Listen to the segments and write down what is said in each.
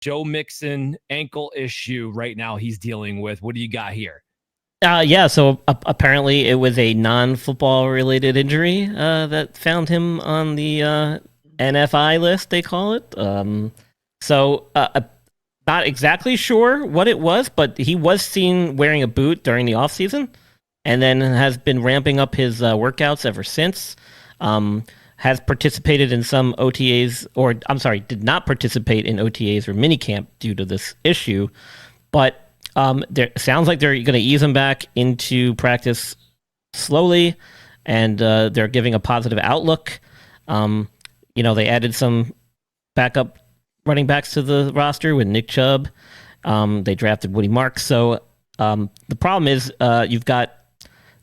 Joe Mixon ankle issue right now he's dealing with. What do you got here? So apparently it was a non-football related injury that found him on the NFI list, they call it. Not exactly sure what it was, but he was seen wearing a boot during the offseason and then has been ramping up his workouts ever since. Has participated in some OTAs, did not participate in OTAs or minicamp due to this issue, but there sounds like they're going to ease him back into practice slowly, and they're giving a positive outlook. They added some backup running backs to the roster with Nick Chubb. They drafted Woody Marks. So the problem is you've got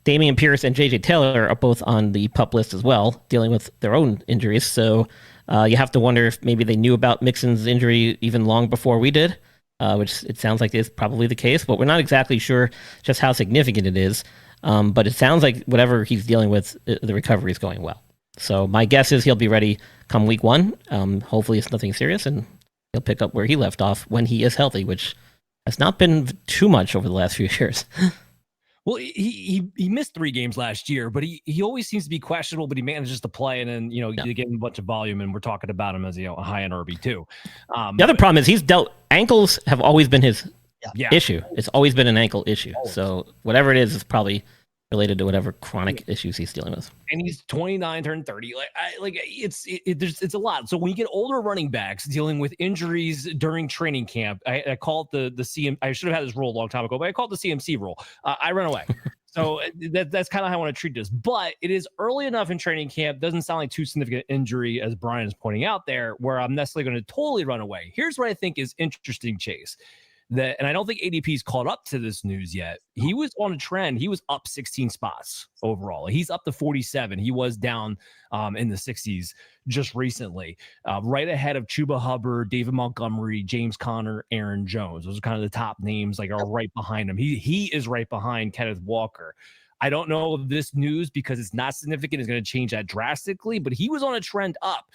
Dameon Pierce and J.J. Taylor are both on the PUP list as well, dealing with their own injuries. So you have to wonder if maybe they knew about Mixon's injury even long before we did. Which it sounds like is probably the case, but we're not exactly sure just how significant it is. But it sounds like whatever he's dealing with, the recovery is going well. So my guess is he'll be ready come week 1. Hopefully it's nothing serious, and he'll pick up where he left off when he is healthy, which has not been too much over the last few years. Well, he missed 3 games last year, but he always seems to be questionable, but he manages to play, and then, you get him a bunch of volume, and we're talking about him as, a high-end RB2. The other problem is ankles have always been his issue. It's always been an ankle issue. Always. So whatever it is probably related to whatever chronic issues he's dealing with. And he's 29, turned 30. It's a lot. So when you get older running backs dealing with injuries during training camp, I call it the CM. I should have had this rule a long time ago, but I call it the CMC rule. I run away. So that's kind of how I want to treat this. But it is early enough in training camp. Doesn't sound like too significant injury, as Brian is pointing out there, where I'm necessarily going to totally run away. Here's what I think is interesting, Chase. And I don't think ADP's caught up to this news yet. He was on a trend. He was up 16 spots overall. He's up to 47. He was down in the 60s just recently, right ahead of Chuba Hubbard, David Montgomery, James Conner, Aaron Jones. Those are kind of the top names, are right behind him. He is right behind Kenneth Walker. I don't know if this news, because it's not significant, is going to change that drastically, but he was on a trend up.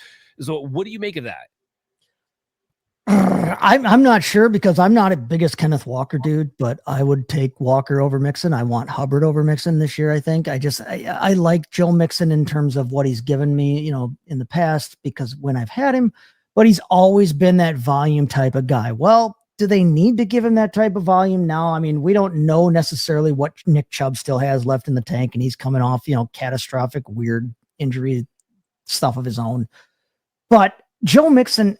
So what do you make of that? I'm not sure, because I'm not a biggest Kenneth Walker dude, but I would take Walker over Mixon. I want Hubbard over Mixon this year. I think I like Joe Mixon in terms of what he's given me, in the past, because when I've had him, but he's always been that volume type of guy. Well, do they need to give him that type of volume now? I mean, we don't know necessarily what Nick Chubb still has left in the tank, and he's coming off, catastrophic, weird injury stuff of his own. But Joe Mixon,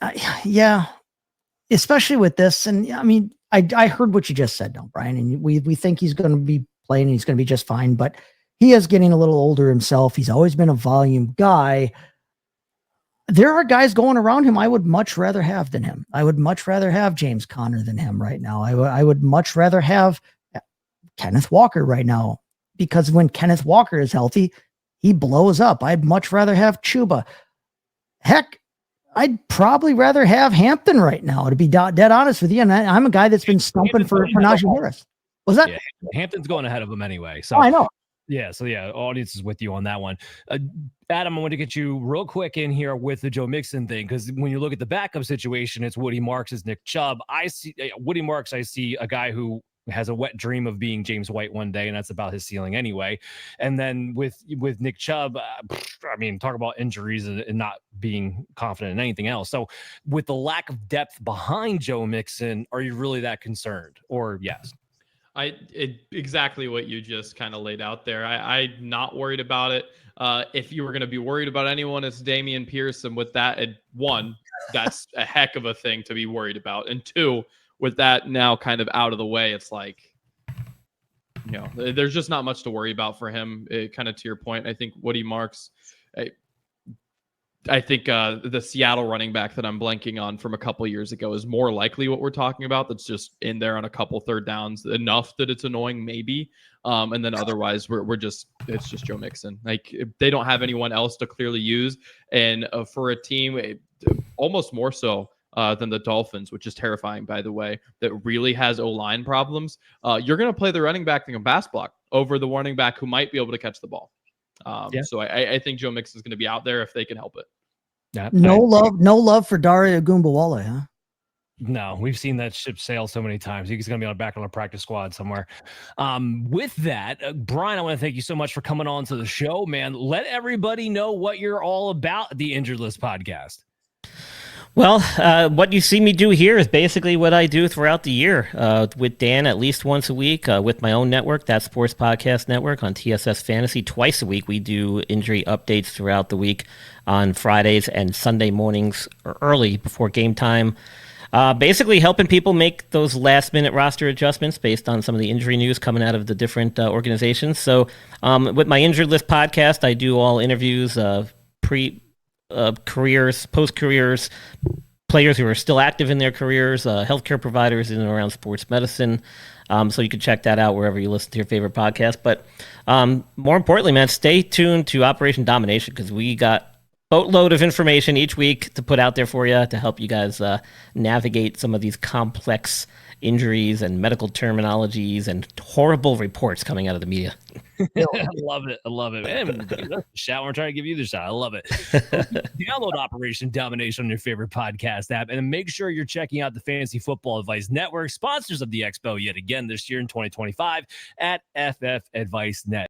especially with this. And I mean, I heard what you just said, no, Brian, and we think he's going to be playing and he's going to be just fine, but he is getting a little older himself. He's always been a volume guy. There are guys going around him I would much rather have than him. I would much rather have James Conner than him right now. I would much rather have Kenneth Walker right now, because when Kenneth Walker is healthy, he blows up. I'd much rather have Chuba. Heck, I'd probably rather have Hampton right now, to be dead honest with you. And I'm a guy that's been stumping for Najee Harris. Was that? Yeah, Hampton's going ahead of him anyway. So I know. Yeah. So audience is with you on that one. Adam, I want to get you real quick in here with the Joe Mixon thing, because when you look at the backup situation, it's Woody Marks as Nick Chubb. I see Woody Marks. I see a guy who has a wet dream of being James White one day, and that's about his ceiling anyway. And then with Nick Chubb, I mean, talk about injuries and not being confident in anything else. So with the lack of depth behind Joe Mixon, are you really that concerned? Or yes? Exactly what you just kind of laid out there. I'm not worried about it. If you were going to be worried about anyone, it's Dameon Pierce. And with that, one, that's a heck of a thing to be worried about. And two, with that now kind of out of the way, it's like, there's just not much to worry about for him. Kind of to your point, I think Woody Marks, I think the Seattle running back that I'm blanking on from a couple years ago is more likely what we're talking about. That's just in there on a couple third downs enough that it's annoying, maybe. And then otherwise, it's just Joe Mixon. Like, they don't have anyone else to clearly use, and for a team, almost more so than the Dolphins, which is terrifying, by the way, that really has O-line problems. You're going to play the running back in a pass block over the running back who might be able to catch the ball. So I think Joe Mixon is going to be out there if they can help it. No love for Dario Gumbawala, huh? No, we've seen that ship sail so many times. He's going to be back on a practice squad somewhere. With that, Brian, I want to thank you so much for coming on to the show, man. Let everybody know what you're all about at the Injured List podcast. Well, what you see me do here is basically what I do throughout the year with Dan at least once a week, with my own network, that Sports Podcast Network, on TSS Fantasy. Twice a week, we do injury updates throughout the week on Fridays and Sunday mornings early before game time. Basically helping people make those last-minute roster adjustments based on some of the injury news coming out of the different organizations. So with my Injured List podcast, I do all interviews, careers, post-careers, players who are still active in their careers, healthcare providers in and around sports medicine. So you can check that out wherever you listen to your favorite podcast. But more importantly, man, stay tuned to Operation Domination, because we got boatload of information each week to put out there for you to help you guys navigate some of these complex injuries and medical terminologies and horrible reports coming out of the media. I love it. I love it. Man, give us a shout. We're trying to give you the shot. I love it. Download Operation Domination on your favorite podcast app, and make sure you're checking out the Fantasy Football Advice Network, sponsors of the Expo yet again this year in 2025 at FF Advice Net.